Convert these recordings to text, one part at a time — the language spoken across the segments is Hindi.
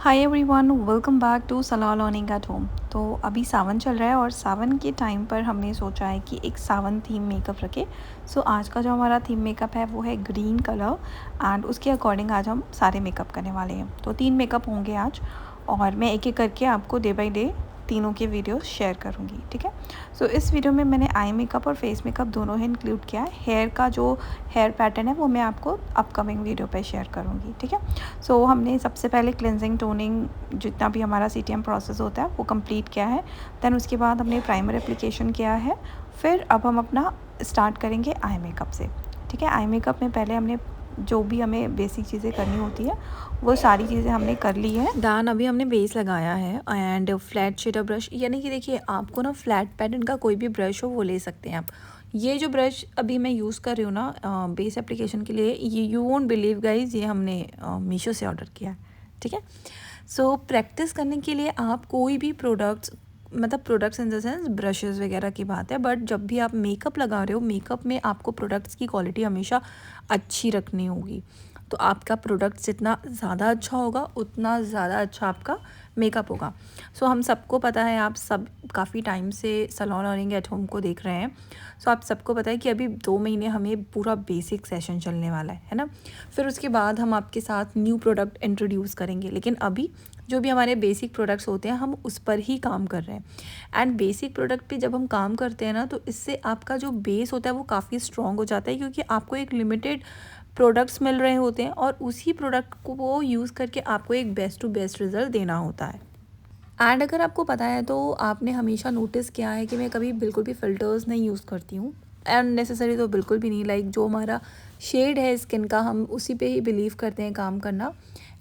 Hi everyone, welcome back to Salah learning at home. तो अभी सावन चल रहा है और सावन के टाइम पर हमने सोचा है कि एक सावन थीम मेकअप रखें। सो आज का जो हमारा थीम मेकअप है वो है ग्रीन कलर एंड उसके अकॉर्डिंग आज हम सारे मेकअप करने वाले हैं। तो 3 मेकअप होंगे आज और मैं एक एक करके आपको डे बाय डे तीनों के वीडियोस शेयर करूँगी, ठीक है। सो इस वीडियो में मैंने आई मेकअप और फेस मेकअप दोनों ही इंक्लूड किया है। हेयर का जो हेयर पैटर्न है वो मैं आपको अपकमिंग वीडियो पे शेयर करूँगी, ठीक है। सो हमने सबसे पहले क्लेंजिंग टोनिंग जितना भी हमारा सीटीएम प्रोसेस होता है वो कंप्लीट किया है। देन उसके बाद हमने प्राइमर एप्लीकेशन किया है। फिर अब हम अपना स्टार्ट करेंगे आई मेकअप से, ठीक है। आई मेकअप में पहले हमने जो भी हमें बेसिक चीज़ें करनी होती है वो सारी चीज़ें हमने कर ली है। दान अभी हमने बेस लगाया है एंड फ्लैट शेडर ब्रश, यानी कि देखिए आपको ना फ्लैट पैटर्न का कोई भी ब्रश हो वो ले सकते हैं आप। ये जो ब्रश अभी मैं यूज़ कर रही हूँ ना बेस एप्लीकेशन के लिए, ये यू वोंट बिलीव गाइज, ये हमने मीशो से ऑर्डर किया है, ठीक है। सो प्रैक्टिस करने के लिए आप कोई भी प्रोडक्ट्स, मतलब products in the sense brushes वगैरह की बात है, बट जब भी आप मेकअप लगा रहे हो, मेकअप में आपको प्रोडक्ट्स की क्वालिटी हमेशा अच्छी रखनी होगी। तो आपका प्रोडक्ट जितना ज़्यादा अच्छा होगा उतना ज़्यादा अच्छा आपका मेकअप होगा। सो हम सबको पता है, आप सब काफ़ी टाइम से सलॉन लर्निंग एट होम को देख रहे हैं। सो आप सबको पता है कि अभी 2 महीने हमें पूरा बेसिक सेशन चलने वाला है ना। फिर उसके बाद हम आपके साथ न्यू प्रोडक्ट इंट्रोड्यूस करेंगे, लेकिन अभी जो भी हमारे बेसिक प्रोडक्ट्स होते हैं हम उस पर ही काम कर रहे हैं। एंड बेसिक प्रोडक्ट पे जब हम काम करते हैं ना तो इससे आपका जो बेस होता है वो काफ़ी स्ट्रॉन्ग हो जाता है, क्योंकि आपको एक लिमिटेड प्रोडक्ट्स मिल रहे होते हैं और उसी प्रोडक्ट को वो यूज़ करके आपको एक बेस्ट टू बेस्ट रिज़ल्ट देना होता है। एंड अगर आपको पता है तो आपने हमेशा नोटिस किया है कि मैं कभी बिल्कुल भी फ़िल्टर्स नहीं यूज़ करती हूँ, एंड नेसेसरी तो बिल्कुल भी नहीं। लाइक जो हमारा शेड है स्किन का, हम उसी पे ही बिलीव करते हैं काम करना।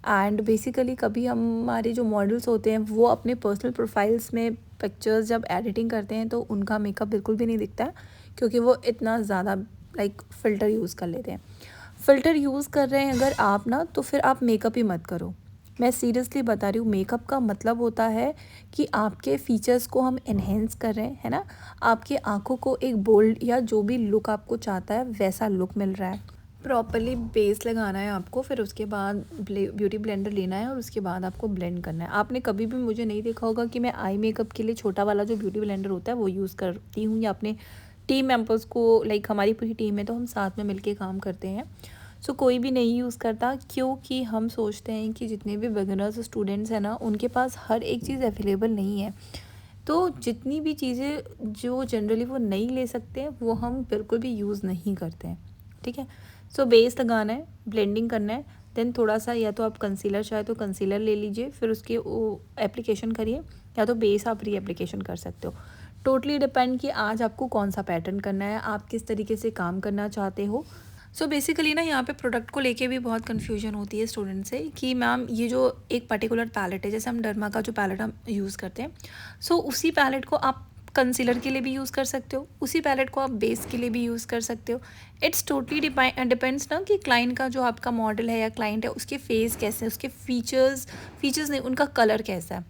एंड बेसिकली कभी हमारे जो मॉडल्स होते हैं वो अपने पर्सनल प्रोफाइल्स में पिक्चर्स जब एडिटिंग करते हैं तो उनका मेकअप बिल्कुल भी नहीं दिखता है, क्योंकि वो इतना ज़्यादा लाइक फ़िल्टर यूज़ कर लेते हैं। फ़िल्टर यूज़ कर रहे हैं अगर आप ना, तो फिर आप मेकअप ही मत करो। मैं सीरियसली बता रही हूँ, मेकअप का मतलब होता है कि आपके फीचर्स को हम एनहेंस कर रहे हैं, है ना। आपकी आंखों को एक बोल्ड या जो भी लुक आपको चाहता है वैसा लुक मिल रहा है। प्रॉपरली बेस लगाना है आपको, फिर उसके बाद ब्यूटी ब्लेंडर लेना है और उसके बाद आपको ब्लेंड करना है। आपने कभी भी मुझे नहीं देखा होगा कि मैं आई मेकअप के लिए छोटा वाला जो ब्यूटी ब्लेंडर होता है वो यूज़ करती हूँ, या अपने टीम मेंबर्स को, लाइक हमारी पूरी टीम है तो हम साथ में मिलके काम करते हैं। सो कोई भी नहीं यूज़ करता, क्योंकि हम सोचते हैं कि जितने भी बिगिनर्स स्टूडेंट्स हैं ना उनके पास हर एक चीज़ अवेलेबल नहीं है। तो जितनी भी चीज़ें जो जनरली वो नहीं ले सकते हैं वो हम बिल्कुल भी यूज़ नहीं करते हैं, ठीक है। सो बेस लगाना है, ब्लेंडिंग करना है, देन थोड़ा सा या तो आप कंसीलर चाहे तो कंसीलर ले लीजिए, फिर उसके वो एप्लीकेशन करिए, या तो बेस आप री एप्लीकेशन कर सकते हो। टोटली डिपेंड कि आज आपको कौन सा पैटर्न करना है, आप किस तरीके से काम करना चाहते हो। सो बेसिकली ना यहाँ पे प्रोडक्ट को लेके भी बहुत कन्फ्यूजन होती है स्टूडेंट से कि मैम ये जो एक पर्टिकुलर पैलेट है, जैसे हम डर्मा का जो पैलेट हम यूज़ करते हैं, सो उसी पैलेट को आप कंसीलर के लिए भी यूज़ कर सकते हो, उसी पैलेट को आप बेस के लिए भी यूज़ कर सकते हो। इट्स टोटली डिपेंड्स ना कि क्लाइंट का जो आपका मॉडल है या क्लाइंट है उसके फेस कैसे हैं, उसके फीचर्स नहीं, उनका कलर कैसा है,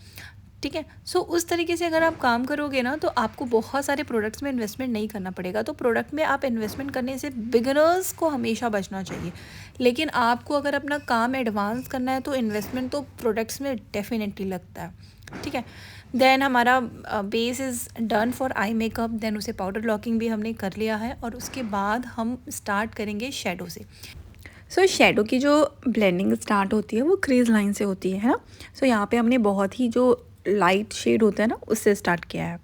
ठीक है। सो उस तरीके से अगर आप काम करोगे ना तो आपको बहुत सारे प्रोडक्ट्स में इन्वेस्टमेंट नहीं करना पड़ेगा। तो प्रोडक्ट में आप इन्वेस्टमेंट करने से बिगिनर्स को हमेशा बचना चाहिए, लेकिन आपको अगर अपना काम एडवांस करना है तो इन्वेस्टमेंट तो प्रोडक्ट्स में डेफिनेटली लगता है, ठीक है। देन हमारा base is done for eye makeup, then उसे पाउडर लॉकिंग भी हमने कर लिया है और उसके बाद हम स्टार्ट करेंगे शेडो से। सो शेडो की जो ब्लेंडिंग स्टार्ट होती है वो क्रीज लाइन से होती है ना। सो यहाँ पे हमने बहुत ही जो लाइट शेड होता है ना उससे स्टार्ट किया है।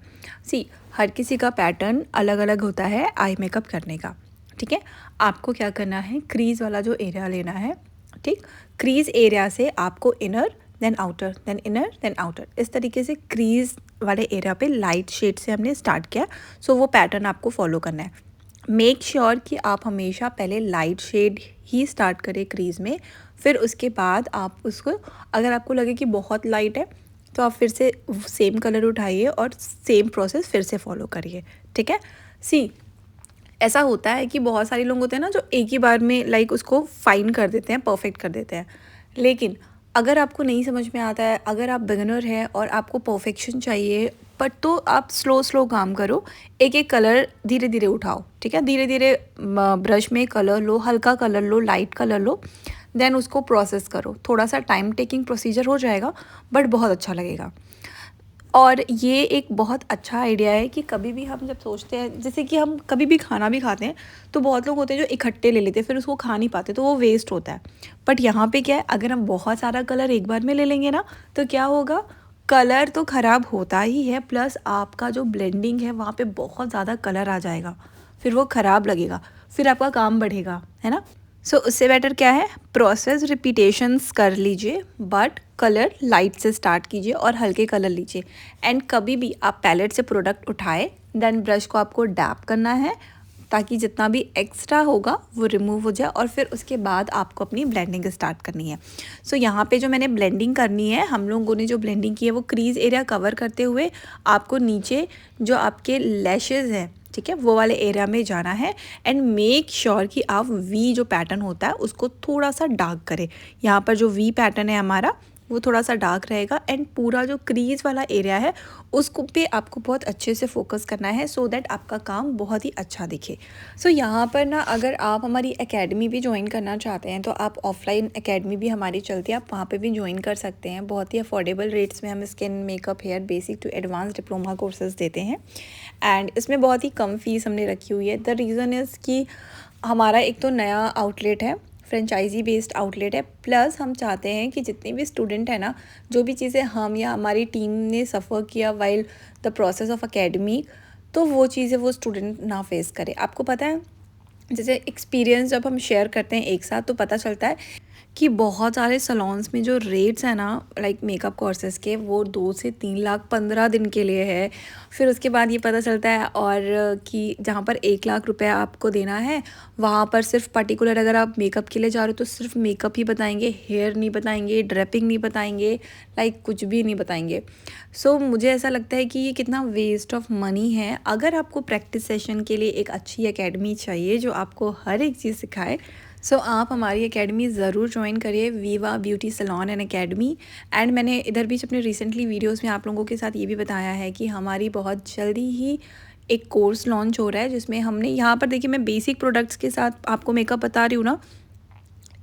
सी हर किसी का पैटर्न अलग अलग होता है आई मेकअप करने का, ठीक है। आपको क्या करना है, क्रीज वाला जो एरिया लेना है, ठीक। क्रीज एरिया से आपको inner then outer then inner then outer, इस तरीके से क्रीज वाले एरिया पे लाइट शेड से हमने स्टार्ट किया। सो वो पैटर्न आपको फॉलो करना है। मेक श्योर कि आप हमेशा पहले लाइट शेड ही स्टार्ट करें क्रीज़ में, फिर उसके बाद आप उसको, अगर आपको लगे कि बहुत लाइट है तो आप फिर से सेम कलर उठाइए और सेम प्रोसेस फिर से फॉलो करिए, ठीक है। सी ऐसा होता है कि बहुत सारे लोग होते हैं ना जो एक ही बार में लाइक उसको फाइन कर देते हैं, परफेक्ट कर देते हैं, लेकिन अगर आपको नहीं समझ में आता है, अगर आप बिगिनर हैं और आपको परफेक्शन चाहिए, बट तो आप स्लो स्लो काम करो, एक एक कलर धीरे धीरे उठाओ, ठीक है। धीरे धीरे ब्रश में कलर लो, हल्का कलर लो, लाइट कलर लो, देन उसको प्रोसेस करो। थोड़ा सा टाइम टेकिंग प्रोसीजर हो जाएगा बट बहुत अच्छा लगेगा। और ये एक बहुत अच्छा आइडिया है कि कभी भी हम जब सोचते हैं, जैसे कि हम कभी भी खाना भी खाते हैं तो बहुत लोग होते हैं जो इकट्ठे ले लेते हैं, फिर उसको खा नहीं पाते तो वो वेस्ट होता है। बट यहाँ पे क्या है, अगर हम बहुत सारा कलर एक बार में ले लेंगे ना तो क्या होगा, कलर तो ख़राब होता ही है, प्लस आपका जो ब्लेंडिंग है वहाँ पे बहुत ज़्यादा कलर आ जाएगा, फिर वो ख़राब लगेगा, फिर आपका काम बढ़ेगा, है ना। सो उससे बेटर क्या है, प्रोसेस रिपीटेशंस कर लीजिए बट कलर लाइट से स्टार्ट कीजिए और हल्के कलर लीजिए। एंड कभी भी आप पैलेट से प्रोडक्ट उठाए देन ब्रश को आपको डैप करना है ताकि जितना भी एक्स्ट्रा होगा वो रिमूव हो जाए, और फिर उसके बाद आपको अपनी ब्लेंडिंग स्टार्ट करनी है। सो यहाँ पे जो मैंने ब्लेंडिंग करनी है, हम लोगों ने जो ब्लेंडिंग की है वो क्रीज एरिया कवर करते हुए आपको नीचे जो आपके लैशेज़ हैं, ठीक है, वो वाले एरिया में जाना है। एंड मेक श्योर कि आप वी जो पैटर्न होता है उसको थोड़ा सा डार्क करें। यहाँ पर जो वी पैटर्न है हमारा वो थोड़ा सा डार्क रहेगा, एंड पूरा जो क्रीज वाला एरिया है उसको पे आपको बहुत अच्छे से फोकस करना है सो दैट आपका काम बहुत ही अच्छा दिखे। सो यहाँ पर ना अगर आप हमारी एकेडमी भी ज्वाइन करना चाहते हैं तो आप ऑफलाइन एकेडमी भी हमारी चलती है, आप वहाँ पे भी ज्वाइन कर सकते हैं। बहुत ही अफोर्डेबल रेट्स में हम skin, makeup, hair, basic to advance diploma courses देते हैं। एंड इसमें बहुत ही कम फीस हमने रखी हुई है। द रीज़न इज़ कि हमारा एक तो नया आउटलेट है, फ्रेंचाइजी बेस्ड आउटलेट है, प्लस हम चाहते हैं कि जितने भी स्टूडेंट हैं ना, जो भी चीज़ें हम या हमारी टीम ने सफ़र किया while the process of academy, तो वो चीज़ें वो स्टूडेंट ना फेस करे। आपको पता है, जैसे एक्सपीरियंस जब हम शेयर करते हैं एक साथ तो पता चलता है कि बहुत सारे सलोन्स में जो रेट्स हैं ना लाइक मेकअप कोर्सेज के, वो 2 से 3 लाख 15 दिन के लिए है। फिर उसके बाद ये पता चलता है और कि जहाँ पर 1 लाख रुपया आपको देना है वहाँ पर सिर्फ पर्टिकुलर अगर आप मेकअप के लिए जा रहे हो तो सिर्फ मेकअप ही बताएंगे, हेयर नहीं बताएंगे, ड्रेपिंग नहीं बताएंगे, लाइक कुछ भी नहीं बताएंगे। सो मुझे ऐसा लगता है कि ये कितना वेस्ट ऑफ मनी है। अगर आपको प्रैक्टिस सेशन के लिए एक अच्छी एकेडमी चाहिए जो आपको हर एक चीज़ सिखाए, सो आप हमारी एकेडमी ज़रूर ज्वाइन करिए, Viva beauty salon and academy. And मैंने इधर बीच अपने रिसेंटली वीडियोस में आप लोगों के साथ ये भी बताया है कि हमारी बहुत जल्दी ही एक कोर्स लॉन्च हो रहा है जिसमें हमने यहाँ पर देखिए मैं बेसिक प्रोडक्ट्स के साथ आपको मेकअप बता रही हूँ ना,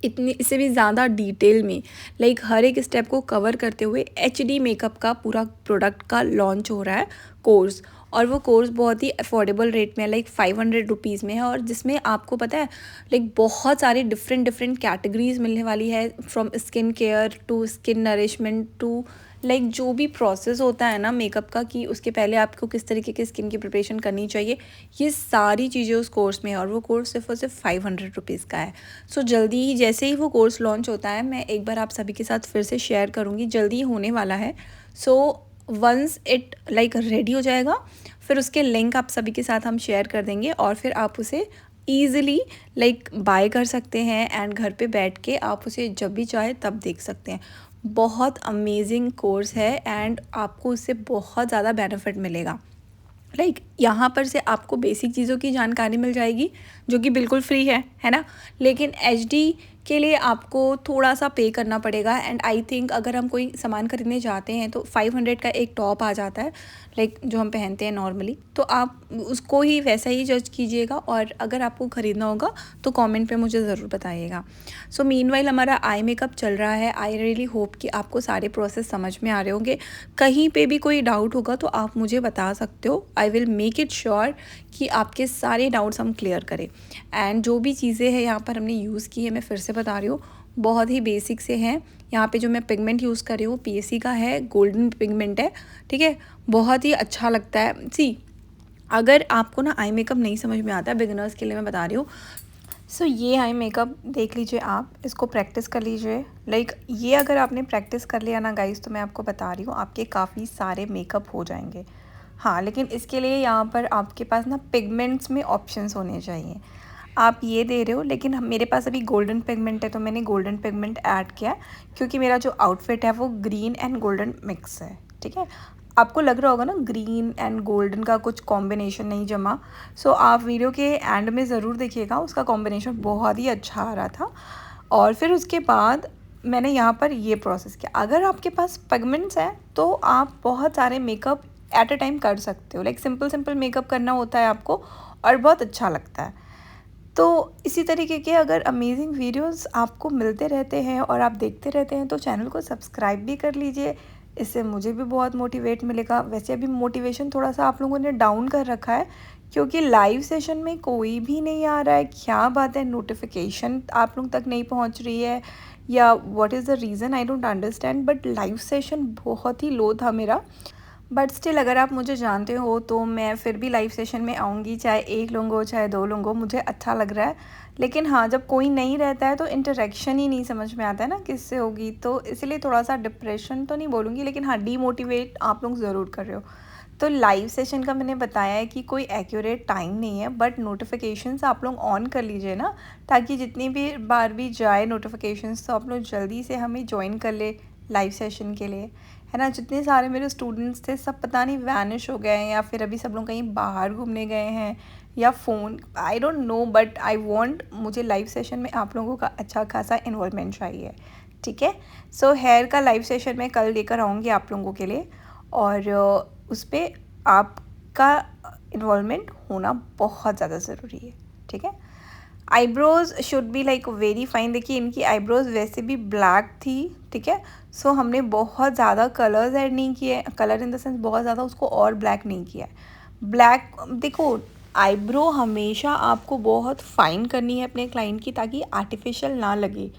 इतनी इससे भी ज़्यादा डिटेल में लाइक हर एक स्टेप को कवर करते हुए HD मेकअप का पूरा प्रोडक्ट का लॉन्च हो रहा है कोर्स। और वो कोर्स बहुत ही अफोर्डेबल रेट में है, लाइक 500 रुपीज़ में है, और जिसमें आपको पता है लाइक बहुत सारी डिफरेंट कैटेगरीज मिलने वाली है, from skin care to skin nourishment to like जो भी प्रोसेस होता है ना मेकअप का, कि उसके पहले आपको किस तरीके की स्किन की प्रिपरेशन करनी चाहिए, ये सारी चीज़ें उस कोर्स में है। और वो कोर्स सिर्फ और सिर्फ 500 रुपीज़ का है। सो जल्दी ही जैसे ही वो कोर्स लॉन्च होता है मैं एक बार आप सभी के साथ फिर से शेयर करूँगी, जल्दी ही होने वाला है। So once it like ready हो जाएगा फिर उसके लिंक आप सभी के साथ हम शेयर कर देंगे, और फिर आप उसे ईज़िली लाइक बाय कर सकते हैं एंड घर पे बैठ के आप उसे जब भी चाहे तब देख सकते हैं। बहुत अमेजिंग कोर्स है एंड आपको उससे बहुत ज़्यादा बेनिफिट मिलेगा। लाइक यहाँ पर से आपको बेसिक चीज़ों की जानकारी मिल जाएगी जो कि बिल्कुल फ्री है ना, लेकिन HD के लिए आपको थोड़ा सा पे करना पड़ेगा। एंड आई थिंक अगर हम कोई सामान खरीदने जाते हैं तो 500 का एक टॉप आ जाता है लाइक जो हम पहनते हैं नॉर्मली, तो आप उसको ही वैसा ही जज कीजिएगा, और अगर आपको ख़रीदना होगा तो कमेंट पे मुझे ज़रूर बताइएगा। सो मीनवाइल हमारा आई मेकअप चल रहा है। आई रियली होप कि आपको सारे प्रोसेस समझ में आ रहे होंगे। कहीं पे भी कोई डाउट होगा तो आप मुझे बता सकते हो, I will make it sure कि आपके सारे डाउट्स हम क्लियर करें। एंड जो भी चीज़ें हैं यहाँ पर हमने यूज़ की है, मैं फिर से बता रही हूँ, बहुत ही बेसिक से हैं। यहाँ पे जो मैं पिगमेंट यूज़ कर रही हूँ PSC का है, गोल्डन पिगमेंट है, ठीक है, बहुत ही अच्छा लगता है। सी अगर आपको ना आई मेकअप नहीं समझ में आता है, बिगिनर्स के लिए मैं बता रही हूँ, सो ये आई मेकअप देख लीजिए, आप इसको प्रैक्टिस कर लीजिए। लाइक ये अगर आपने प्रैक्टिस कर लिया ना गाइस, तो मैं आपको बता रही हूँ आपके काफ़ी सारे मेकअप हो जाएंगे। हाँ, लेकिन इसके लिए यहाँ पर आपके पास ना पिगमेंट्स में ऑप्शंस होने चाहिए। आप ये दे रहे हो लेकिन मेरे पास अभी गोल्डन पिगमेंट है तो मैंने गोल्डन पिगमेंट ऐड किया क्योंकि मेरा जो आउटफिट है वो ग्रीन एंड गोल्डन मिक्स है, ठीक है। आपको लग रहा होगा ना ग्रीन एंड गोल्डन का कुछ कॉम्बिनेशन नहीं जमा, सो आप वीडियो के एंड में ज़रूर देखिएगा, उसका कॉम्बिनेशन बहुत ही अच्छा आ रहा था। और फिर उसके बाद मैंने यहाँ पर ये प्रोसेस किया। अगर आपके पास पिगमेंट्स हैं तो आप बहुत सारे मेकअप एट अ टाइम कर सकते हो, लाइक सिंपल मेकअप करना होता है आपको और बहुत अच्छा लगता है। तो इसी तरीके के अगर अमेजिंग वीडियोस आपको मिलते रहते हैं और आप देखते रहते हैं तो चैनल को सब्सक्राइब भी कर लीजिए। इससे मुझे भी बहुत मोटिवेट मिलेगा। वैसे अभी मोटिवेशन थोड़ा सा आप लोगों ने डाउन कर रखा है क्योंकि लाइव सेशन में कोई भी नहीं आ रहा है। क्या बात है, नोटिफिकेशन आप लोग तक नहीं पहुंच रही है या what is the reason, I don't understand. But live session बहुत ही लो था मेरा। बट स्टिल अगर आप मुझे जानते हो तो मैं फिर भी लाइव सेशन में आऊँगी, चाहे 1 लोग हो चाहे 2 लोग हो, मुझे अच्छा लग रहा है। लेकिन हाँ, जब कोई नहीं रहता है तो इंटरेक्शन ही नहीं समझ में आता है ना किससे होगी, तो इसलिए थोड़ा सा डिप्रेशन तो नहीं बोलूँगी, लेकिन हाँ, डीमोटिवेट आप लोग ज़रूर कर रहे हो। तो लाइव सेशन का मैंने बताया है कि कोई एक्यूरेट टाइम नहीं है, बट नोटिफिकेशंस आप लोग ऑन कर लीजिए ना, ताकि जितनी भी बार भी जाए नोटिफिकेशंस तो आप लोग जल्दी से हमें ज्वाइन कर ले लाइव सेशन के लिए, है ना। जितने सारे मेरे स्टूडेंट्स थे सब पता नहीं वैनिश हो गए हैं या फिर अभी सब लोग कहीं बाहर घूमने गए हैं या phone, I don't know, but I want, मुझे लाइव सेशन में आप लोगों का अच्छा खासा इन्वॉल्वमेंट चाहिए, ठीक है। सो हेयर का लाइव सेशन मैं कल लेकर आऊँगी आप लोगों के लिए, और उस पर आपका इन्वॉल्वमेंट होना बहुत ज़्यादा ज़रूरी है, ठीक है। Eyebrows should be like very fine. देखिए इनकी आईब्रोज़ वैसे भी ब्लैक थी, ठीक है। सो हमने बहुत ज़्यादा कलर्स ऐड नहीं किए, कलर इन द सेंस बहुत ज़्यादा उसको और ब्लैक नहीं किया है। ब्लैक, देखो आईब्रो हमेशा आपको बहुत फाइन करनी है अपने क्लाइंट की, ताकि आर्टिफिशियल ना लगे।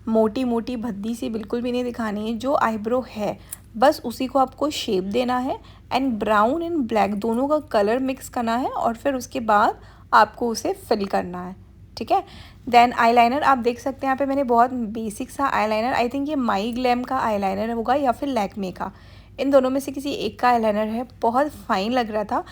मोटी मोटी भद्दी सी बिल्कुल भी नहीं दिखानी है। जो आईब्रो है बस उसी को आपको शेप देना है, एंड ब्राउन एंड ब्लैक दोनों का कलर मिक्स करना है, और फिर उसके बाद आपको उसे फिल करना है, ठीक है। देन आईलाइनर आप देख सकते हैं, यहाँ पे मैंने बहुत बेसिक सा आईलाइनर, आई थिंक ये माई ग्लैम का आईलाइनर होगा या फिर लैक्मे का, इन दोनों में से किसी एक का आईलाइनर है। बहुत फाइन लग रहा था।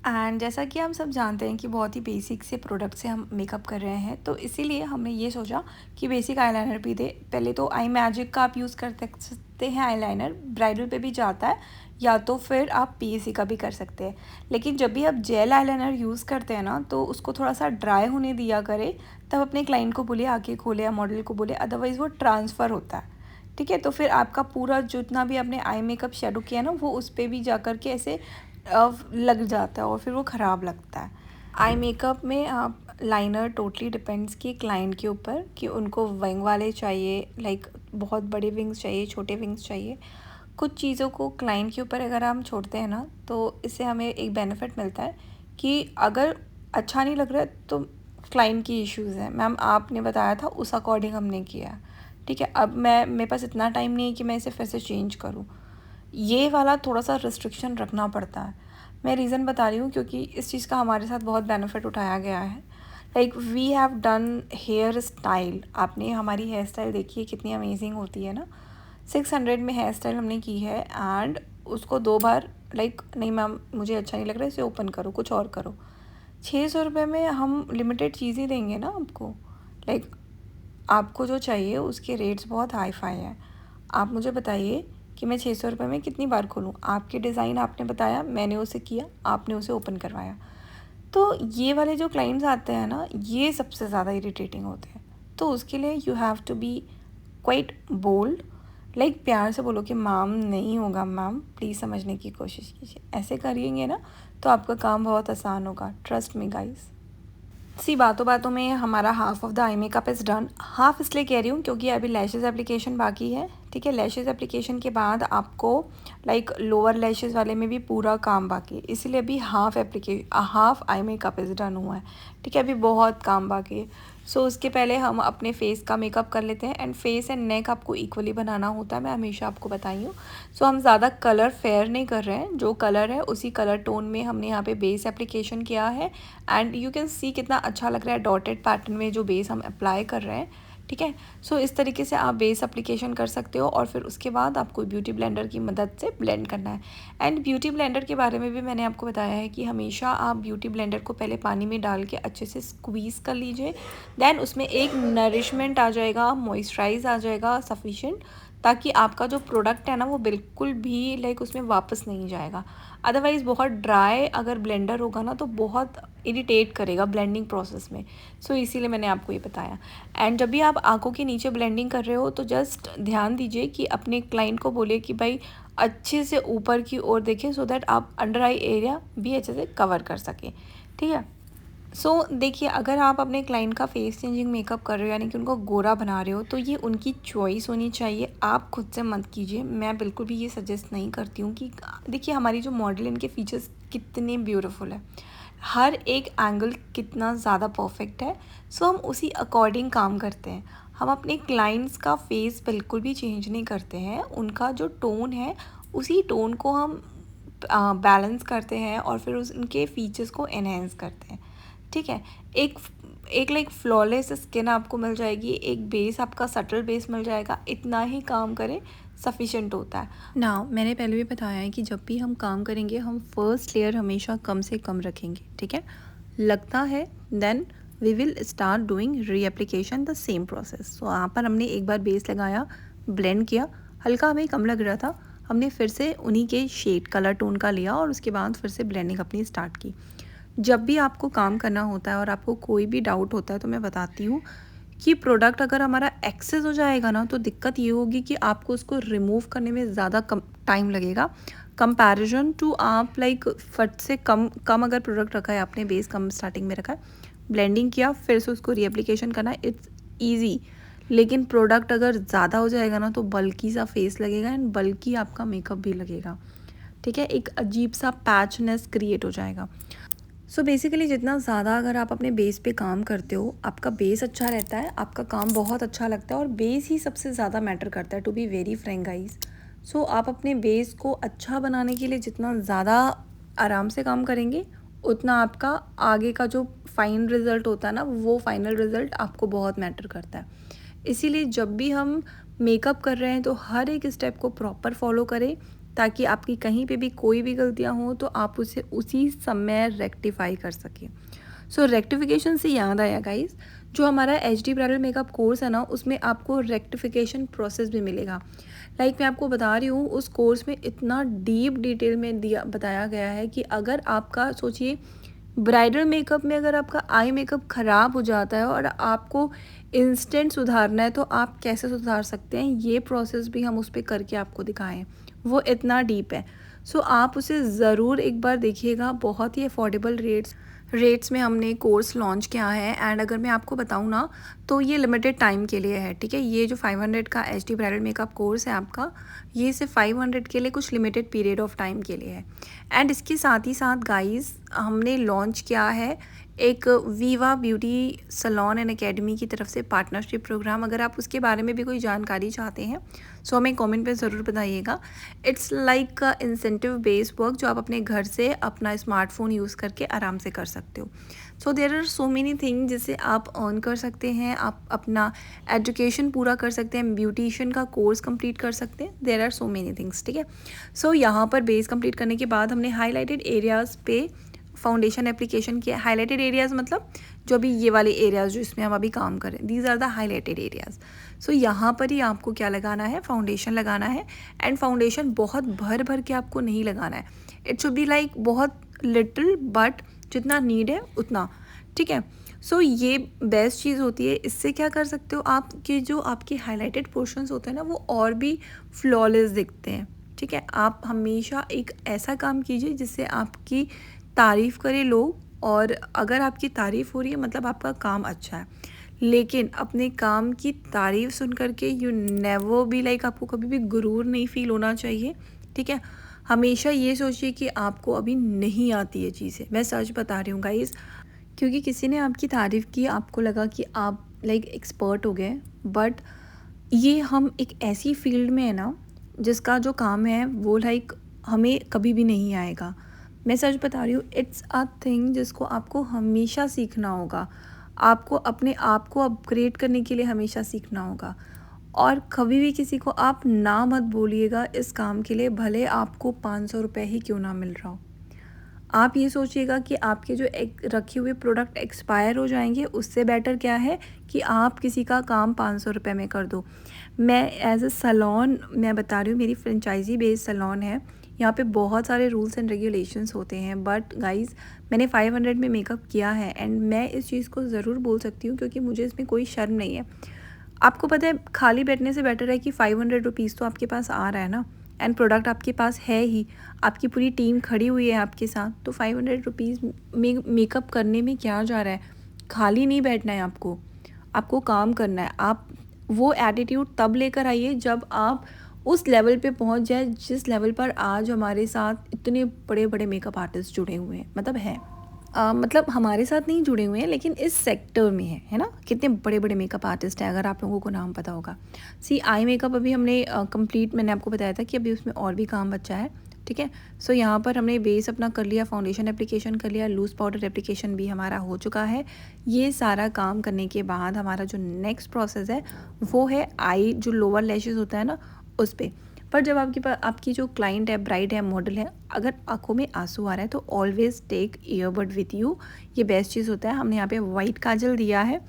एंड जैसा कि हम सब जानते हैं कि बहुत ही बेसिक से प्रोडक्ट से हम मेकअप कर रहे हैं, तो इसीलिए हमने ये सोचा कि बेसिक आईलाइनर भी दे। पहले तो आई मैजिक का आप यूज़ कर सकते हैं, आईलाइनर ब्राइडल पे भी जाता है, या तो फिर आप पीएसी का भी कर सकते हैं। लेकिन जब भी आप जेल आईलाइनर यूज़ करते हैं ना, तो उसको थोड़ा सा ड्राई होने दिया करें, तब अपने क्लाइंट को बोले आके खोले या मॉडल को बोले, अदरवाइज़ वो ट्रांसफ़र होता है, ठीक है। तो फिर आपका पूरा जितना भी आपने आई मेकअप शेडो किया ना, वो उस पर भी जा कर के ऐसे लग जाता है और फिर वो ख़राब लगता है। आई मेकअप में आप लाइनर टोटली डिपेंड्स कि क्लाइंट के ऊपर कि उनको विंग वाले चाहिए, लाइक बहुत बड़े विंग्स चाहिए, छोटे विंग्स चाहिए। कुछ चीज़ों को क्लाइंट के ऊपर अगर हम छोड़ते हैं ना, तो इससे हमें एक बेनिफिट मिलता है कि अगर अच्छा नहीं लग रहा है तो क्लाइंट की इश्यूज़ हैं। मैम आपने बताया था उस अकॉर्डिंग हमने किया, ठीक है। अब मेरे पास इतना टाइम नहीं है कि मैं इसे फिर से चेंज करूँ। ये वाला थोड़ा सा रिस्ट्रिक्शन रखना पड़ता है। मैं रीज़न बता रही हूँ क्योंकि इस चीज़ का हमारे साथ बहुत बेनिफिट उठाया गया है। Like we have done hair style, आपने हमारी हेयर स्टाइल देखी है कितनी अमेजिंग होती है ना। 600 में हेयर स्टाइल हमने की है, एंड उसको 2 बार लाइक नहीं मैम मुझे अच्छा नहीं लग रहा है, इसे ओपन करो, कुछ और करो। 600 रुपये में हम लिमिटेड चीज़ें देंगे ना आपको। लाइक आपको जो चाहिए उसके रेट्स बहुत हाई फाई हैं। आप मुझे बताइए कि मैं 600 रुपये में कितनी बार खोलूँ। आपके डिज़ाइन आपने बताया, मैंने उसे किया, आपने उसे ओपन करवाया। तो ये वाले जो क्लाइंट्स आते हैं ना, ये सबसे ज़्यादा इरिटेटिंग होते हैं। तो उसके लिए you have to be quite bold, like प्यार से बोलो कि मैम नहीं होगा, मैम प्लीज़ समझने की कोशिश कीजिए। ऐसे करिएंगे ना तो आपका काम बहुत आसान होगा, ट्रस्ट मी गाइस। सी बातों बातों में हमारा half of the eye makeup is done. Half इसलिए कह रही हूँ क्योंकि अभी लैशेज़ एप्लीकेशन बाकी है, ठीक है। लैशेज़ एप्लीकेशन के बाद आपको लाइक लोअर लैशेज़ वाले में भी पूरा काम बाकी है, इसीलिए अभी half eye makeup is done हुआ है, ठीक है। अभी बहुत काम बाकी है। सो उसके पहले हम अपने फेस का मेकअप कर लेते हैं, एंड फेस एंड नेक आपको इक्वली बनाना होता है, मैं हमेशा आपको बताई हूँ। सो हम ज़्यादा कलर फेयर नहीं कर रहे हैं, जो कलर है उसी कलर टोन में हमने यहाँ पे बेस एप्लीकेशन किया है, एंड यू कैन सी कितना अच्छा लग रहा है डॉटेड पैटर्न में जो बेस हम अप्लाई कर रहे हैं, ठीक है। सो इस तरीके से आप बेस एप्लीकेशन कर सकते हो, और फिर उसके बाद आपको ब्यूटी ब्लेंडर की मदद से ब्लेंड करना है। एंड ब्यूटी ब्लेंडर के बारे में भी मैंने आपको बताया है कि हमेशा आप ब्यूटी ब्लेंडर को पहले पानी में डाल के अच्छे से स्क्वीज़ कर लीजिए, देन उसमें एक नरिशमेंट आ जाएगा, मॉइस्चराइज आ जाएगा सफिशेंट, ताकि आपका जो प्रोडक्ट है ना वो बिल्कुल भी लाइक उसमें वापस नहीं जाएगा। अदरवाइज़ बहुत ड्राई अगर ब्लेंडर होगा ना तो बहुत इरिटेट करेगा ब्लेंडिंग प्रोसेस में। सो इसीलिए मैंने आपको ये बताया। एंड जब भी आप आंखों के नीचे ब्लेंडिंग कर रहे हो तो जस्ट ध्यान दीजिए कि अपने क्लाइंट को बोलिए कि भाई अच्छे से ऊपर की ओर देखें, सो दैट आप अंडर आई एरिया भी अच्छे से कवर कर सकें, ठीक है। देखिए, अगर आप अपने क्लाइंट का फेस चेंजिंग मेकअप कर रहे हो यानी कि उनको गोरा बना रहे हो, तो ये उनकी चॉइस होनी चाहिए, आप खुद से मत कीजिए। मैं बिल्कुल भी ये सजेस्ट नहीं करती हूँ कि देखिए हमारी जो मॉडल इनके फीचर्स कितने ब्यूटीफुल है, हर एक एंगल कितना ज़्यादा परफेक्ट है। हम उसी अकॉर्डिंग काम करते हैं। हम अपने क्लाइंट्स का फेस बिल्कुल भी चेंज नहीं करते हैं, उनका जो टोन है उसी टोन को हम बैलेंस करते हैं और फिर उनके फीचर्स को एनहेंस करते हैं। ठीक है, एक एक लाइक फ्लॉलेस स्किन आपको मिल जाएगी, एक बेस आपका सटल बेस मिल जाएगा, इतना ही काम करें सफिशेंट होता है ना। मैंने पहले भी बताया है कि जब भी हम काम करेंगे हम फर्स्ट लेयर हमेशा कम से कम रखेंगे। ठीक है, लगता है then we will start doing reapplication the same process. तो यहाँ पर हमने एक बार बेस लगाया, ब्लेंड किया, हल्का हमें कम लग रहा था, हमने फिर से उन्हीं के शेड कलर टोन का लिया और उसके बाद फिर से ब्लेंडिंग अपनी स्टार्ट की। जब भी आपको काम करना होता है और आपको कोई भी डाउट होता है तो मैं बताती हूँ कि प्रोडक्ट अगर हमारा एक्सेस हो जाएगा ना, तो दिक्कत ये होगी कि आपको उसको रिमूव करने में ज़्यादा कम टाइम लगेगा कंपैरिजन टू आप लाइक फट से कम कम अगर प्रोडक्ट रखा है आपने, बेस कम स्टार्टिंग में रखा है, ब्लेंडिंग किया, फिर से उसको रीएप्लीकेशन करना, इट्स ईजी। लेकिन प्रोडक्ट अगर ज़्यादा हो जाएगा ना तो बल्कि सा फेस लगेगा एंड बल्कि आपका मेकअप भी लगेगा। ठीक है, एक अजीब सा पैचनेस क्रिएट हो जाएगा। बेसिकली जितना ज़्यादा अगर आप अपने बेस पे काम करते हो, आपका बेस अच्छा रहता है, आपका काम बहुत अच्छा लगता है और बेस ही सबसे ज़्यादा मैटर करता है, to be very frank guys. आप अपने बेस को अच्छा बनाने के लिए जितना ज़्यादा आराम से काम करेंगे, उतना आपका आगे का जो फाइनल रिज़ल्ट होता है ना, वो फाइनल रिज़ल्ट आपको बहुत मैटर करता है। इसीलिए जब भी हम मेकअप कर रहे हैं तो हर एक स्टेप को प्रॉपर फॉलो करें, ताकि आपकी कहीं पे भी कोई भी गलतियां हो तो आप उसे उसी समय रेक्टिफाई कर सकें। रेक्टिफिकेशन से याद आया गाइस, जो हमारा HD ब्राइडल मेकअप कोर्स है ना, उसमें आपको रेक्टिफिकेशन प्रोसेस भी मिलेगा। मैं आपको बता रही हूँ, उस कोर्स में इतना डीप डिटेल में बताया गया है कि अगर आपका सोचिए ब्राइडल मेकअप में अगर आपका आई मेकअप ख़राब हो जाता है और आपको इंस्टेंट सुधारना है तो आप कैसे सुधार सकते हैं, ये प्रोसेस भी हम उस पर करके आपको दिखाएं। वो इतना डीप है। आप उसे ज़रूर एक बार देखिएगा। बहुत ही अफोर्डेबल रेट्स में हमने कोर्स लॉन्च किया है एंड अगर मैं आपको बताऊँ ना, तो ये लिमिटेड टाइम के लिए है। ठीक है, ये जो 500 का HD ब्राइडल मेकअप कोर्स है आपका, ये सिर्फ 500 के लिए कुछ लिमिटेड पीरियड ऑफ टाइम के लिए है। एंड इसके साथ ही साथ गाइस हमने लॉन्च किया है एक Viva beauty salon and academy की तरफ से पार्टनरशिप प्रोग्राम। अगर आप उसके बारे में भी कोई जानकारी चाहते हैं हमें कमेंट पे ज़रूर बताइएगा। It's like incentive based work जो आप अपने घर से अपना स्मार्टफोन यूज़ करके आराम से कर सकते हो। There are so many thing जिससे आप अर्न कर सकते हैं, आप अपना एजुकेशन पूरा कर सकते हैं, ब्यूटिशियन का कोर्स कंप्लीट कर सकते हैं। There are so many things. ठीक है, यहाँ पर बेस कंप्लीट करने के बाद हमने हाईलाइटेड एरियाज़ पे फाउंडेशन एप्लीकेशन किया। हाईलाइटेड एरियाज़ मतलब जो अभी ये वाले एरियाज़ जो इसमें हम अभी काम करें, these are the highlighted areas. यहाँ पर ही आपको क्या लगाना है, फाउंडेशन लगाना है एंड फाउंडेशन बहुत भर भर के आपको नहीं लगाना है। इट शुड बी लाइक बहुत लिटिल बट जितना नीड है उतना। ठीक है, ये बेस्ट चीज़ होती है। इससे क्या कर सकते हो, आपके जो आपके हाईलाइटेड पोर्शंस होते हैं ना, वो और भी फ्लॉलेस दिखते हैं। ठीक है, आप हमेशा एक ऐसा काम कीजिए जिससे आपकी तारीफ़ करें लोग, और अगर आपकी तारीफ़ हो रही है मतलब आपका काम अच्छा है। लेकिन अपने काम की तारीफ़ सुन करके यू नेवर बी लाइक, आपको कभी भी गुरूर नहीं फील होना चाहिए। ठीक है, हमेशा ये सोचिए कि आपको अभी नहीं आती है चीज़ें। मैं सच बता रही हूँ गाइज़, क्योंकि किसी ने आपकी तारीफ़ की, आपको लगा कि आप लाइक एक्सपर्ट हो गए, बट ये हम एक ऐसी फील्ड में है ना जिसका जो काम है वो लाइक हमें कभी भी नहीं आएगा। मैं सच बता रही हूँ, इट्स अ थिंग जिसको आपको हमेशा सीखना होगा। आपको अपने आप को अपग्रेड करने के लिए हमेशा सीखना होगा, और कभी भी किसी को आप ना मत बोलिएगा इस काम के लिए, भले आपको 500 रुपये ही क्यों ना मिल रहा हो। आप ये सोचिएगा कि आपके जो रखे हुए प्रोडक्ट एक्सपायर हो जाएंगे, उससे बेटर क्या है कि आप किसी का काम 500 रुपये में कर दो। मैं एज अ सलोन मैं बता रही हूँ, मेरी फ्रेंचाइजी बेस्ड सलोन है, यहाँ पे बहुत सारे रूल्स एंड रेगुलेशंस होते हैं, बट गाइस मैंने 500 में मेकअप किया है एंड मैं इस चीज़ को ज़रूर बोल सकती हूँ क्योंकि मुझे इसमें कोई शर्म नहीं है। आपको पता है, खाली बैठने से बेटर है कि 500 रुपीज़ तो आपके पास आ रहा है ना, एंड प्रोडक्ट आपके पास है ही, आपकी पूरी टीम खड़ी हुई है आपके साथ, तो 500 रुपीज़ में मेकअप करने में क्या जा रहा है। खाली नहीं बैठना है आपको, आपको काम करना है। आप वो एटीट्यूड तब लेकर आइए जब आप उस लेवल पे पहुंच जाए जिस लेवल पर आज हमारे साथ इतने बड़े बड़े मेकअप आर्टिस्ट जुड़े हुए हैं, मतलब है। मतलब हमारे साथ नहीं जुड़े हुए हैं लेकिन इस सेक्टर में है ना। कितने बड़े बड़े मेकअप आर्टिस्ट हैं, अगर आप लोगों को नाम पता होगा। सी आई मेकअप अभी हमने कंप्लीट, मैंने आपको बताया था कि अभी उसमें और भी काम बचा है, ठीक है। सो यहाँ पर हमने बेस अपना कर लिया, फाउंडेशन एप्लीकेशन कर लिया, लूज़ पाउडर एप्लीकेशन भी हमारा हो चुका है। ये सारा काम करने के बाद हमारा जो नेक्स्ट प्रोसेस है वो है आई, जो लोअर लैशेज़ होता है ना उस पर जब आपकी जो क्लाइंट है, ब्राइड है, मॉडल है, अगर आंखों में आंसू आ रहा है तो always take earbud with you. ये बेस्ट चीज़ होता है। हमने यहाँ पे वाइट काजल दिया है,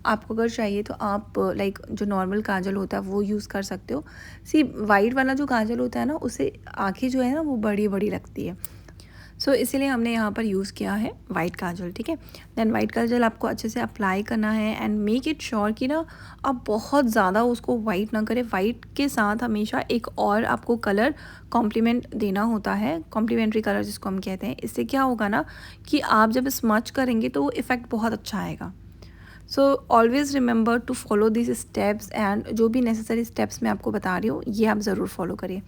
आपको अगर चाहिए तो आप लाइक जो नॉर्मल काजल होता है वो यूज़ कर सकते हो। सी वाइट वाला जो काजल होता है ना, उससे आँखें जो है ना वो बड़ी बड़ी लगती है। सो इसीलिए हमने यहाँ पर यूज़ किया है वाइट काजल, ठीक है। देन वाइट काजल आपको अच्छे से अप्लाई करना है एंड मेक इट श्योर कि ना आप बहुत ज़्यादा उसको वाइट ना करें। वाइट के साथ हमेशा एक और आपको कलर कॉम्प्लीमेंट देना होता है, कॉम्प्लीमेंट्री कलर जिसको हम कहते हैं। इससे क्या होगा ना कि आप जब स्मच करेंगे तो वो इफ़ेक्ट बहुत अच्छा आएगा। So always remember to follow this steps, and जो भी नेसेसरी स्टेप्स मैं आपको बता रही हूँ ये आप ज़रूर फॉलो करिए।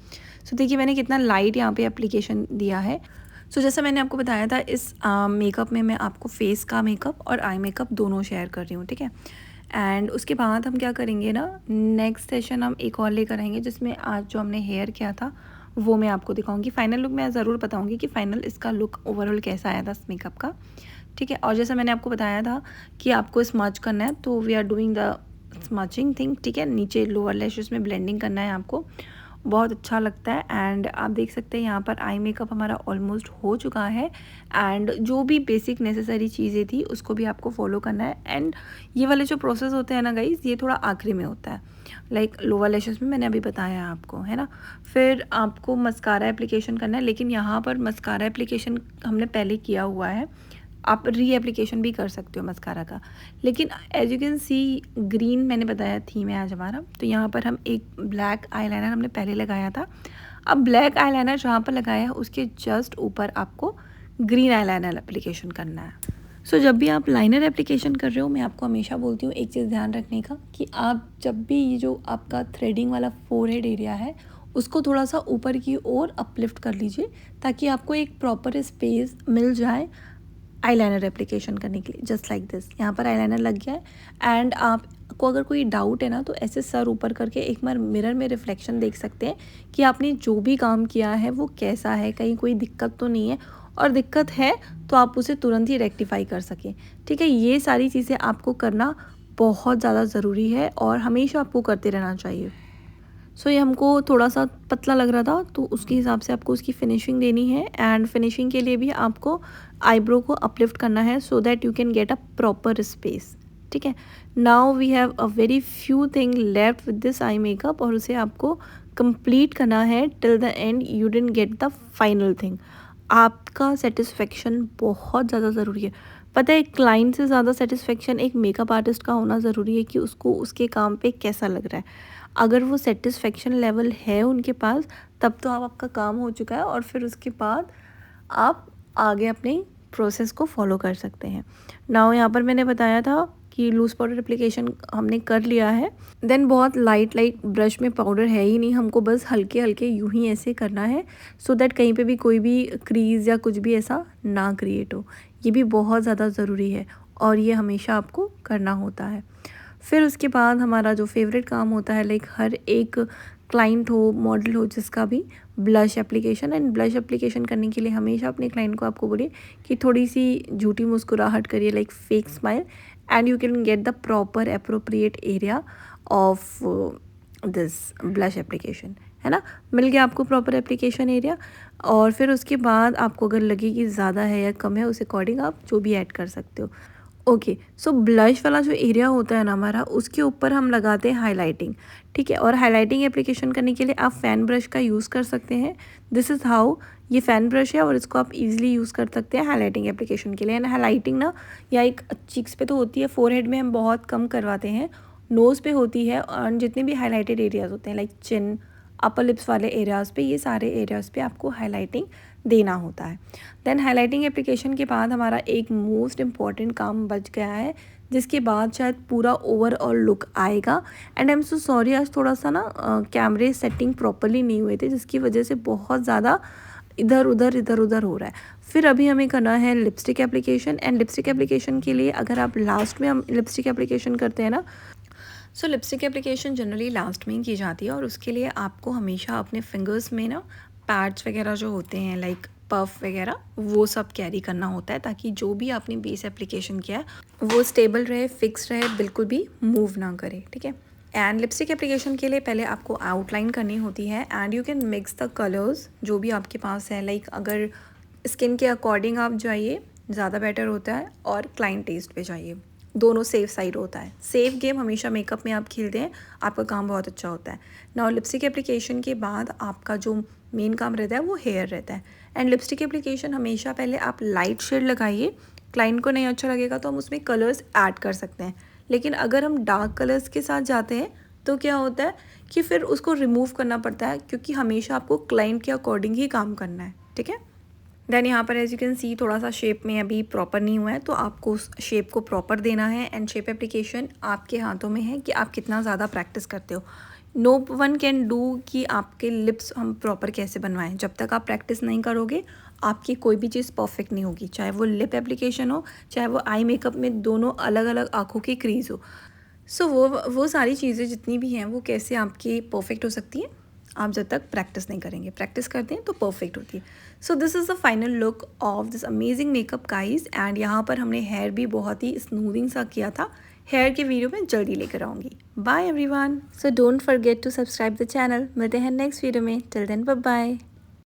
सो देखिए मैंने कितना लाइट यहाँ पे एप्लीकेशन दिया है। सो जैसा मैंने आपको बताया था, इस मेकअप में मैं आपको फेस का मेकअप और आई मेकअप दोनों शेयर कर रही हूँ, ठीक है। एंड उसके बाद हम क्या करेंगे ना, नेक्स्ट सेशन हम एक और लेकर आएंगे जिसमें आज जो हमने हेयर किया था वो मैं आपको दिखाऊंगी। फाइनल लुक मैं ज़रूर बताऊंगी कि फाइनल इसका लुक ओवरऑल कैसा आया था इस मेकअप का, ठीक है। और जैसा मैंने आपको बताया था कि आपको स्मच करना है, तो we are doing the smudging thing, ठीक है। नीचे लोअर लैशेस में ब्लेंडिंग करना है आपको, बहुत अच्छा लगता है। एंड आप देख सकते हैं यहाँ पर आई मेकअप हमारा ऑलमोस्ट हो चुका है। एंड जो भी बेसिक नेसेसरी चीज़ें थी उसको भी आपको फॉलो करना है। एंड ये वाले जो प्रोसेस होते हैं ना गाइस, ये थोड़ा आखिरी में होता है, लाइक लोअर लैशेस में मैंने अभी बताया आपको, है ना। फिर आपको मस्कारा एप्लीकेशन करना है, लेकिन यहाँ पर मस्कारा एप्लीकेशन हमने पहले किया हुआ है, आप री एप्लीकेशन भी कर सकते हो मस्कारा का। लेकिन as you can see green मैंने बताया थीम है आज हमारा, तो यहाँ पर हम एक ब्लैक आईलाइनर हमने पहले लगाया था। अब ब्लैक आईलाइनर जहाँ पर लगाया है उसके जस्ट ऊपर आपको ग्रीन आईलाइनर एप्लीकेशन करना है। सो जब भी आप लाइनर एप्लीकेशन कर रहे हो, मैं आपको हमेशा बोलती हूँ एक चीज़ ध्यान रखने का, कि आप जब भी ये जो आपका थ्रेडिंग वाला फोरहेड एरिया है उसको थोड़ा सा ऊपर की ओर अपलिफ्ट कर लीजिए, ताकि आपको एक प्रॉपर स्पेस मिल जाए आईलाइनर एप्लीकेशन करने के लिए। जस्ट लाइक दिस, यहाँ पर आईलाइनर लग गया है। एंड आपको अगर कोई डाउट है ना, तो ऐसे सर ऊपर करके एक बार मिरर में रिफ्लेक्शन देख सकते हैं कि आपने जो भी काम किया है वो कैसा है, कहीं कोई दिक्कत तो नहीं है, और दिक्कत है तो आप उसे तुरंत ही रेक्टिफाई कर सकें, ठीक है। ये सारी चीज़ें आपको करना बहुत ज़्यादा ज़रूरी है और हमेशा आपको करते रहना चाहिए। सो ये हमको थोड़ा सा पतला लग रहा था, तो उसके हिसाब से आपको उसकी फिनिशिंग देनी है। एंड फिनिशिंग के लिए भी आपको आईब्रो को अपलिफ्ट करना है, so that you can get a proper space, ठीक है। Now we have a very few thing left with this eye makeup, और उसे आपको कंप्लीट करना है till the end. You didn't get the final thing. आपका सेटिस्फेक्शन बहुत ज़्यादा ज़रूरी है। पता है, क्लाइंट से ज़्यादा सेटिस्फेक्शन एक मेकअप आर्टिस्ट का होना ज़रूरी है कि उसको उसके काम पे कैसा लग रहा है। अगर वो सेटिस्फेक्शन लेवल है उनके पास, तब तो आपका काम हो चुका है, और फिर उसके बाद आप आगे अपने प्रोसेस को फॉलो कर सकते हैं। नाउ यहाँ पर मैंने बताया था कि लूज़ पाउडर एप्लीकेशन हमने कर लिया है। देन बहुत लाइट ब्रश में पाउडर है ही नहीं, हमको बस हल्के हल्के यूं ही ऐसे करना है, सो दैट कहीं पे भी कोई भी क्रीज या कुछ भी ऐसा ना क्रिएट हो। ये भी बहुत ज़्यादा ज़रूरी है और ये हमेशा आपको करना होता है। फिर उसके बाद हमारा जो फेवरेट काम होता है, लाइक हर एक क्लाइंट हो, मॉडल हो, जिसका भी, blush application. And blush application करने के लिए हमेशा अपने क्लाइंट को आपको बोलिए कि थोड़ी सी झूठी मुस्कुराहट करिए, like fake smile, and you can get the proper appropriate area of this blush application, है ना। मिल गया आपको प्रॉपर एप्लीकेशन एरिया। और फिर उसके बाद आपको अगर लगे कि ज़्यादा है या कम है, उस अकॉर्डिंग आप जो भी ऐड कर सकते हो। ओके, सो ब्लश वाला जो एरिया होता है ना हमारा, उसके ऊपर हम लगाते हैं हाइलाइटिंग, ठीक है। और हाइलाइटिंग एप्लीकेशन करने के लिए आप फ़ैन ब्रश का यूज़ कर सकते हैं। दिस इज़ हाउ, ये फ़ैन ब्रश है और इसको आप इजीली यूज़ कर सकते हैं हाइलाइटिंग एप्लीकेशन के लिए। एंड हाइलाइटिंग ना, या एक चीक्स पे तो होती है, फोरहेड में हम बहुत कम करवाते हैं, नोज़ पे होती है, और जितने भी हाईलाइटेड एरियाज़ होते हैं लाइक चिन, अपर लिप्स वाले एरियाज़ पे, ये सारे एरियाज़ पे आपको हाईलाइटिंग देना होता है। देन हाईलाइटिंग एप्लीकेशन के बाद हमारा एक मोस्ट इम्पॉर्टेंट काम बच गया है, जिसके बाद शायद पूरा ओवरऑल लुक आएगा। And I am so sorry, आज थोड़ा सा ना कैमरे सेटिंग प्रॉपरली नहीं हुए थे, जिसकी वजह से बहुत ज़्यादा इधर उधर हो रहा है। फिर अभी हमें करना है lipstick application. And lipstick application के लिए अगर आप लास्ट में हम लिपस्टिक एप्लीकेशन करते हैं ना, सो लिपस्टिक एप्लीकेशन जनरली लास्ट में ही की जाती है, और उसके लिए आपको हमेशा अपने फिंगर्स में ना पैड्स वगैरह जो होते हैं लाइक पफ वगैरह, वो सब कैरी करना होता है, ताकि जो भी आपने बेस एप्लीकेशन किया है वो स्टेबल रहे, फिक्स रहे, बिल्कुल भी मूव ना करे, ठीक है। एंड लिपस्टिक एप्लीकेशन के लिए पहले आपको आउटलाइन करनी होती है, and you can mix the colours जो भी आपके पास है, लाइक अगर स्किन के अकॉर्डिंग आप जाइए ज़्यादा बेटर होता है, और क्लाइंट टेस्ट पे जाइए, दोनों सेफ साइड होता है। सेफ गेम हमेशा मेकअप में आप खेलते हैं, आपका काम बहुत अच्छा होता है। नाउ लिपस्टिक एप्लीकेशन के बाद आपका जो मेन काम रहता है वो हेयर रहता है। एंड लिपस्टिक एप्लीकेशन हमेशा पहले आप लाइट शेड लगाइए, क्लाइंट को नहीं अच्छा लगेगा तो हम उसमें कलर्स ऐड कर सकते हैं, लेकिन अगर हम डार्क कलर्स के साथ जाते हैं तो क्या होता है कि फिर उसको रिमूव करना पड़ता है, क्योंकि हमेशा आपको क्लाइंट के अकॉर्डिंग ही काम करना है, ठीक है। देन यहाँ पर एज यू कैन सी थोड़ा सा शेप में अभी प्रॉपर नहीं हुआ है, तो आपको उस शेप को प्रॉपर देना है। एंड शेप एप्लीकेशन आपके हाथों में है कि आप कितना ज़्यादा प्रैक्टिस करते हो। नो वन कैन डू कि आपके लिप्स हम प्रॉपर कैसे बनवाएं। जब तक आप प्रैक्टिस नहीं करोगे आपकी कोई भी चीज़ परफेक्ट नहीं होगी, चाहे वो लिप एप्लीकेशन हो, चाहे वो आई मेकअप में दोनों अलग अलग आँखों की क्रीज हो। सो वो सारी चीज़ें जितनी भी हैं वो कैसे आपकी परफेक्ट हो सकती हैं, आप जब तक प्रैक्टिस नहीं करेंगे। प्रैक्टिस करते हैं तो परफेक्ट होती है। So this is the final look of this amazing makeup guys. And यहाँ पर हमने हेयर भी बहुत ही स्मूथिंग सा किया था। हेयर की वीडियो में जल्दी लेकर आऊँगी। Bye everyone. So don't forget to subscribe the channel. मिलते हैं नेक्स्ट वीडियो में। Till then bye bye.